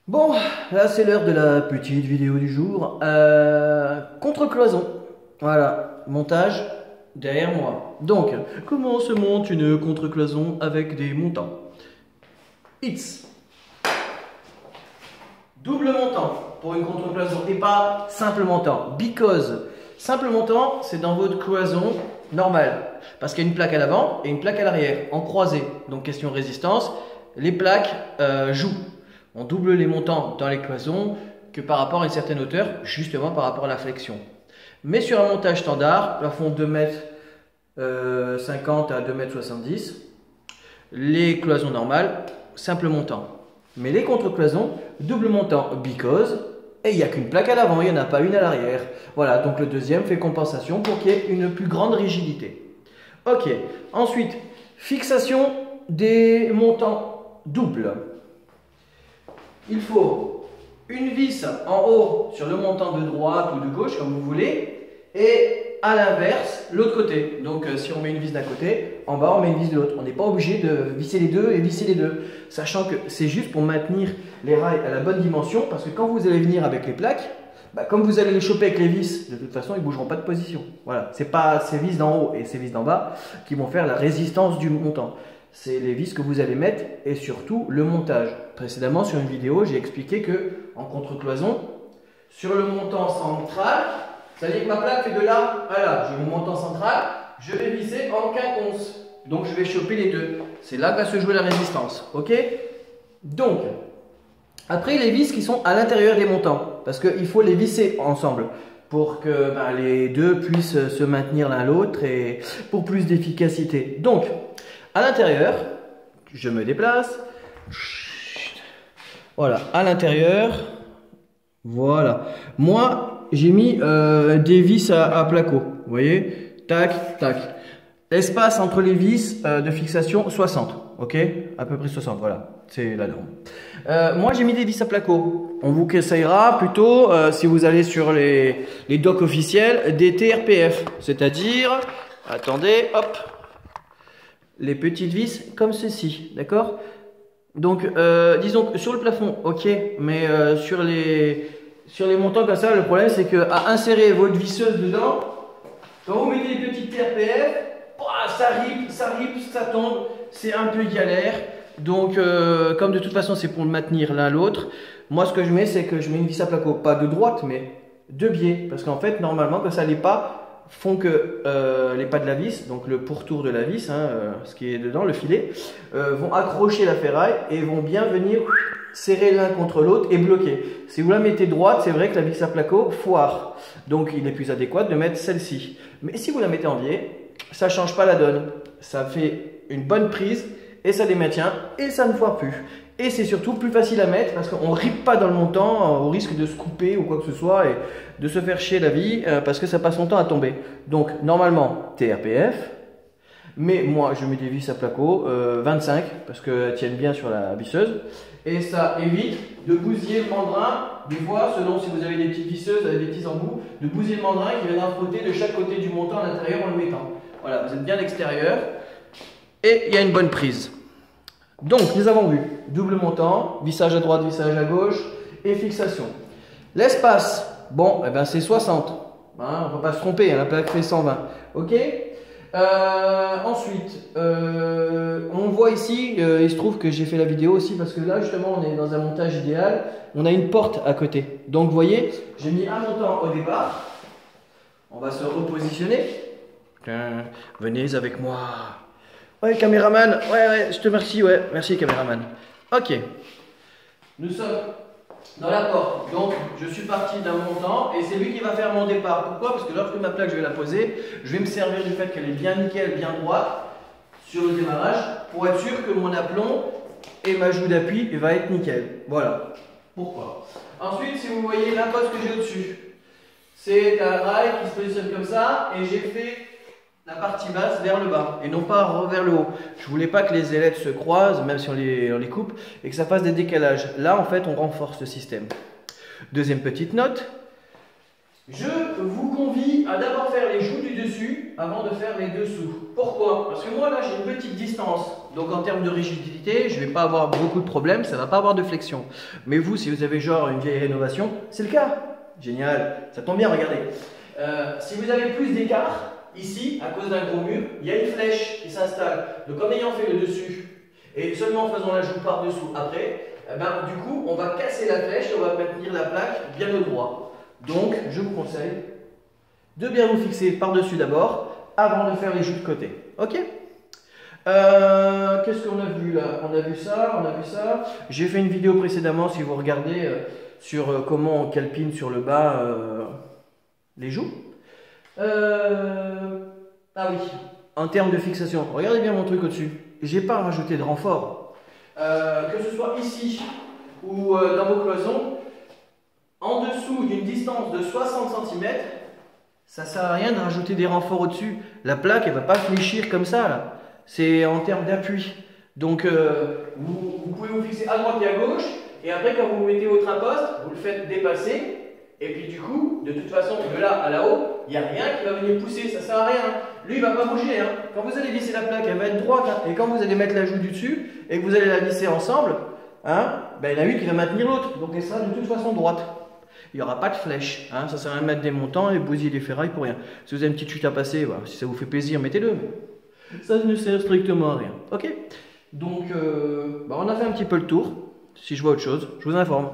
Bon, là c'est l'heure de la petite vidéo du jour. Contre-cloison. Voilà, montage derrière moi. Donc, comment se monte une contre-cloison avec des montants? It's double montant pour une contre-cloison et pas simple montant. Because simple montant, c'est dans votre cloison normale. Parce qu'il y a une plaque à l'avant et une plaque à l'arrière, en croisée. Donc question résistance, les plaques jouent. On double les montants dans les cloisons que par rapport à une certaine hauteur, justement par rapport à la flexion. Mais sur un montage standard, plafond 2,50 m à 2,70 m, les cloisons normales, simple montant. Mais les contre-cloisons, double montant, because, et il n'y a qu'une plaque à l'avant, il n'y en a pas une à l'arrière. Voilà, donc le deuxième fait compensation pour qu'il y ait une plus grande rigidité. Ok, ensuite, fixation des montants doubles. Il faut une vis en haut sur le montant de droite ou de gauche, comme vous voulez, et à l'inverse, l'autre côté. Donc si on met une vis d'un côté, en bas on met une vis de l'autre. On n'est pas obligé de visser les deux et visser les deux, sachant que c'est juste pour maintenir les rails à la bonne dimension, parce que quand vous allez venir avec les plaques, comme vous allez les choper avec les vis, de toute façon ils ne bougeront pas de position. Voilà, c'est pas ces vis d'en haut et ces vis d'en bas qui vont faire la résistance du montant. C'est les vis que vous allez mettre et surtout le montage. Précédemment sur une vidéo, j'ai expliqué que en contre-cloison, sur le montant central, c'est-à-dire que ma plaque fait de là à là, j'ai mon montant central, je vais visser en quinconce. Donc je vais choper les deux. C'est là que va se jouer la résistance. Ok? Donc, après les vis qui sont à l'intérieur des montants, parce qu'il faut les visser ensemble pour que les deux puissent se maintenir l'un l'autre et pour plus d'efficacité. Donc, à l'intérieur, je me déplace. Voilà, à l'intérieur. Voilà. Moi, j'ai mis des vis à placo. Vous voyez? Tac, tac. L'espace entre les vis de fixation, 60. Ok? À peu près 60, voilà. C'est la norme. Moi, j'ai mis des vis à placo. On vous conseillera plutôt, si vous allez sur les docks officiels, des TRPF. C'est-à-dire, attendez, hop. Les petites vis comme ceci, d'accord? Donc, disons que sur le plafond, ok, mais sur les montants comme ça, le problème c'est que à insérer votre visseuse dedans, quand vous mettez les petites TRPF, ça rip, ça tombe, c'est un peu galère. Donc, comme de toute façon c'est pour le maintenir l'un l'autre, moi ce que je mets c'est que je mets une vis à placo, pas de droite mais de biais, parce qu'en fait normalement quand ça n'est pas font que les pas de la vis, donc le pourtour de la vis, ce qui est dedans, le filet, vont accrocher la ferraille et vont bien venir serrer l'un contre l'autre et bloquer. Si vous la mettez droite, c'est vrai que la vis à placo foire. Donc il est plus adéquat de mettre celle-ci. Mais si vous la mettez en biais, ça ne change pas la donne. Ça fait une bonne prise et ça les maintient et ça ne foire plus. Et c'est surtout plus facile à mettre parce qu'on ne ripe pas dans le montant au risque de se couper ou quoi que ce soit et de se faire chier la vie parce que ça passe son temps à tomber. Donc normalement TRPF, mais moi je mets des vis à placo 25 parce qu'elles tiennent bien sur la visseuse et ça évite de bousiller le mandrin. Des fois, selon si vous avez des petites visseuses avec des petits embouts, de bousiller le mandrin qui viendra frotter de chaque côté du montant à l'intérieur en le mettant. Voilà, vous êtes bien à l'extérieur et il y a une bonne prise. Donc, nous avons vu double montant, vissage à droite, vissage à gauche et fixation. L'espace, bon, c'est 60. On ne va pas se tromper, la plaque fait 120. Ok. Ensuite, on voit ici, il se trouve que j'ai fait la vidéo aussi parce que là, justement, on est dans un montage idéal. On a une porte à côté. Donc, vous voyez, j'ai mis un montant au départ. On va se repositionner. Venez avec moi. Ouais, caméraman, ouais, je te remercie, ouais, merci caméraman. Ok, nous sommes dans la porte, donc je suis parti d'un montant et c'est lui qui va faire mon départ. Pourquoi? Parce que lorsque ma plaque je vais la poser, je vais me servir du fait qu'elle est bien nickel, bien droite sur le démarrage pour être sûr que mon aplomb et ma joue d'appui va être nickel. Voilà, pourquoi. Ensuite, si vous voyez la poste que j'ai au-dessus, c'est un rail qui se positionne comme ça et j'ai fait la partie basse vers le bas et non pas vers le haut. Je voulais pas que les ailettes se croisent, même si on les coupe, et que ça fasse des décalages. Là, en fait, on renforce le système. Deuxième petite note, je vous convie à d'abord faire les joues du dessus avant de faire les dessous. Pourquoi? Parce que moi, là, j'ai une petite distance Donc en termes de rigidité, je ne vais pas avoir beaucoup de problèmes, ça ne va pas avoir de flexion. Mais vous, si vous avez genre une vieille rénovation, c'est le cas. Génial, ça tombe bien, regardez. Si vous avez plus d'écart, ici, à cause d'un gros mur, il y a une flèche qui s'installe. Donc en ayant fait le dessus, et seulement en faisant l'ajout par-dessous après, du coup, on va casser la flèche et on va maintenir la plaque bien au droit. Donc, je vous conseille de bien vous fixer par-dessus d'abord, avant de faire les joues de côté. Ok? Qu'est-ce qu'on a vu là? On a vu ça, on a vu ça. J'ai fait une vidéo précédemment, si vous regardez, sur comment on calpine sur le bas les joues. Ah oui, en termes de fixation, regardez bien mon truc au-dessus. J'ai pas rajouté de renfort. Que ce soit ici ou dans vos cloisons, en dessous d'une distance de 60 cm, ça sert à rien de rajouter des renforts au-dessus. La plaque, elle va pas fléchir comme ça là. C'est en termes d'appui. Donc vous pouvez vous fixer à droite et à gauche, et après quand vous mettez votre imposte, vous le faites dépasser, et puis du coup, de toute façon, de là à là-haut, il n'y a rien qui va venir pousser, ça sert à rien. Lui, il ne va pas bouger. Hein. Quand vous allez visser la plaque, elle va être droite, hein. Et quand vous allez mettre la joue du dessus, et que vous allez la visser ensemble, hein, il y en a une qui va maintenir l'autre, donc elle sera de toute façon droite. Il n'y aura pas de flèche, hein. Ça sert à rien de mettre des montants et bousiller les ferrailles pour rien. Si vous avez une petite chute à passer, voilà, si ça vous fait plaisir, mettez-le. Ça ne sert strictement à rien. Ok? Donc, on a fait un petit peu le tour. Si je vois autre chose, je vous informe.